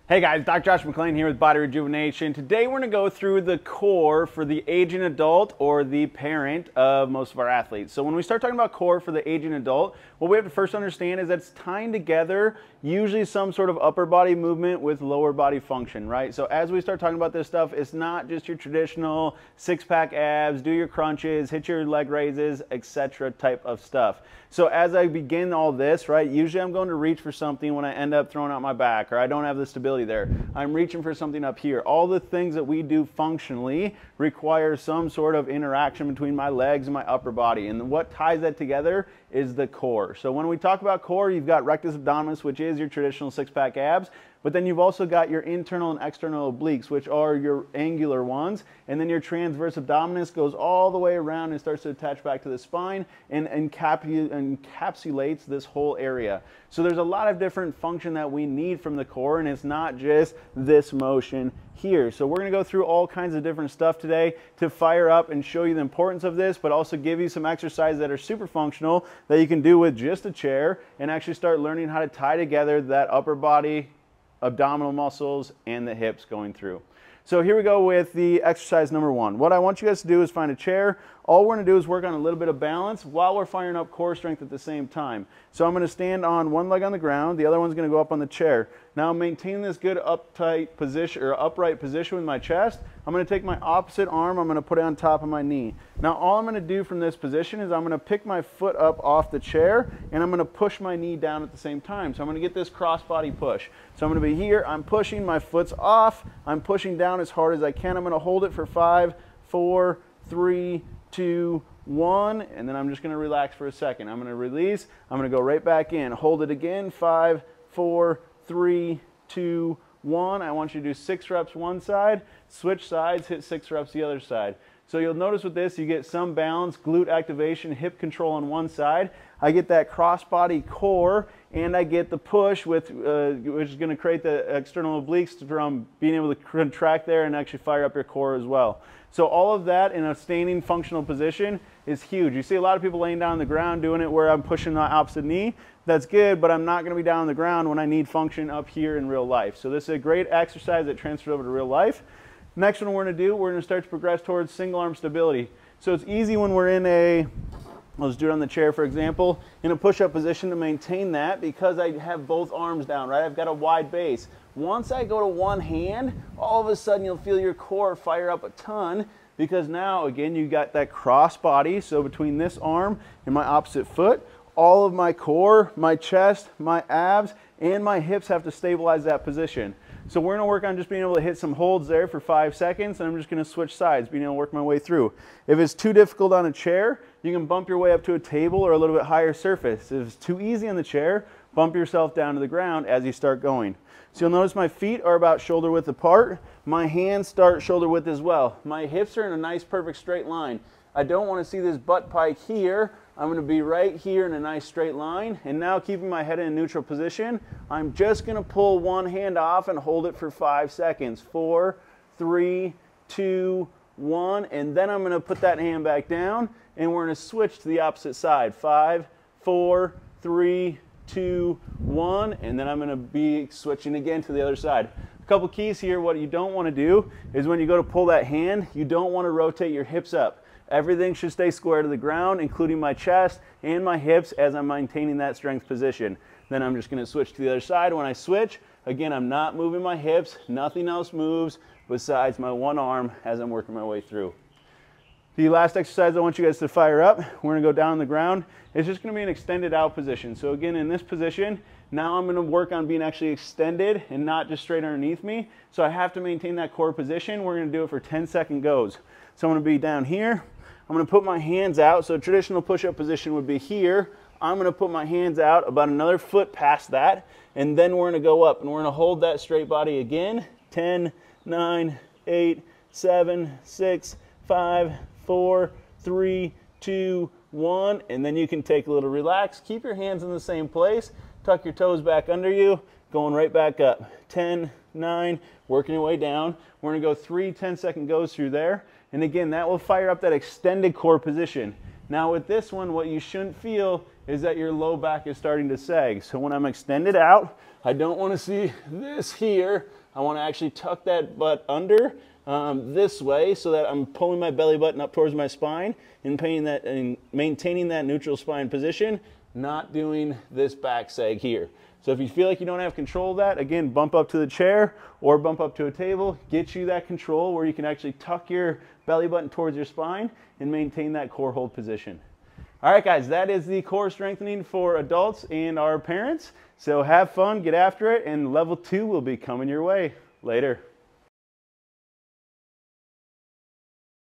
Hey guys, Dr. Josh McClain here with Body Rejuvenation. Today we're going to go through the core for the aging adult or the parent of most of our athletes. So when we start talking about core for the aging adult, what we have to first understand is that it's tying together usually some sort of upper body movement with lower body function, right? So as we start talking about this stuff, it's not just your traditional six-pack abs, do your crunches, hit your leg raises, etc. type of stuff. So as I begin all this, right, usually I'm going to reach for something when I end up throwing out my back or I don't have the stability there. I'm reaching for something up here. All the things that we do functionally require some sort of interaction between my legs and my upper body. And what ties that together is the core. So when we talk about core, you've got rectus abdominis, which is your traditional six-pack abs, but then you've also got your internal and external obliques, which are your angular ones, and then your transverse abdominis goes all the way around and starts to attach back to the spine and encapsulates this whole area. So there's a lot of different function that we need from the core, and it's not just this motion here. So we're going to go through all kinds of different stuff today to fire up and show you the importance of this, but also give you some exercises that are super functional that you can do with just a chair and actually start learning how to tie together that upper body, abdominal muscles, and the hips going through. So here we go with the exercise number one. What I want you guys to do is find a chair. All we're going to do is work on a little bit of balance while we're firing up core strength at the same time. So I'm going to stand on one leg on the ground, the other one's going to go up on the chair. Now maintain this good uptight position or upright position with my chest. I'm going to take my opposite arm, I'm going to put it on top of my knee. Now all I'm going to do from this position is I'm going to pick my foot up off the chair and I'm going to push my knee down at the same time. So I'm going to get this cross body push. So I'm going to be here, I'm pushing, my foot's off, I'm pushing down as hard as I can. I'm going to hold it for 5, 4, 3, 2, 1, and then I'm just going to relax for a second. I'm going to release, I'm going to go right back in, hold it again, 5, 4, 3, 2, 1. I want you to do 6 reps one side, switch sides, hit 6 reps the other side. So you'll notice with this, you get some balance, glute activation, hip control on one side. I get that cross-body core, and I get the push, with, which is going to create the external obliques from being able to contract there and actually fire up your core as well. So all of that in a standing functional position is huge. You see a lot of people laying down on the ground doing it where I'm pushing the opposite knee. That's good, but I'm not going to be down on the ground when I need function up here in real life. So this is a great exercise that transfers over to real life. Next one we're going to do, we're going to start to progress towards single arm stability. So it's easy when we're in a, let's do it on the chair for example, in a push-up position to maintain that because I have both arms down, right? I've got a wide base. Once I go to one hand, all of a sudden you'll feel your core fire up a ton because now again you got that cross body, so between this arm and my opposite foot, all of my core, my chest, my abs, and my hips have to stabilize that position. So we're going to work on just being able to hit some holds there for 5 seconds, and I'm just going to switch sides, being able to work my way through. If it's too difficult on a chair, you can bump your way up to a table or a little bit higher surface. If it's too easy on the chair, bump yourself down to the ground as you start going. So you'll notice my feet are about shoulder width apart. My hands start shoulder width as well. My hips are in a nice perfect straight line. I don't want to see this butt pike here. I'm going to be right here in a nice straight line. And now keeping my head in a neutral position, I'm just going to pull one hand off and hold it for 5 seconds. 4, 3, 2, 1. And then I'm going to put that hand back down and we're going to switch to the opposite side. 5, 4, 3, 2, 1. And then I'm going to be switching again to the other side. A couple keys here. What you don't want to do is when you go to pull that hand, you don't want to rotate your hips up. Everything should stay square to the ground, including my chest and my hips as I'm maintaining that strength position. Then I'm just going to switch to the other side. When I switch, again, I'm not moving my hips. Nothing else moves besides my one arm as I'm working my way through. The last exercise I want you guys to fire up, we're going to go down on the ground. It's just going to be an extended out position. So again, in this position, now I'm going to work on being actually extended and not just straight underneath me. So I have to maintain that core position. We're going to do it for 10-second goes. So I'm going to be down here. I'm going to put my hands out. So a traditional push-up position would be here. I'm going to put my hands out about another foot past that. And then we're going to go up. And we're going to hold that straight body again. 10, 9, 8, 7, 6, 5, 4, 3, 2, 1. And then you can take a little relax. Keep your hands in the same place. Tuck your toes back under you. Going right back up. 10, 9, working your way down. We're going to go 3 10-second goes through there. And again, that will fire up that extended core position. Now with this one, what you shouldn't feel is that your low back is starting to sag. So when I'm extended out, I don't want to see this here. I want to actually tuck that butt under this way so that I'm pulling my belly button up towards my spine and maintaining that neutral spine position, not doing this back sag here. So if you feel like you don't have control of that, again, bump up to the chair or bump up to a table, get you that control where you can actually tuck your belly button towards your spine and maintain that core hold position. All right, guys, that is the core strengthening for adults and our parents. So have fun, get after it, and level 2 will be coming your way. Later.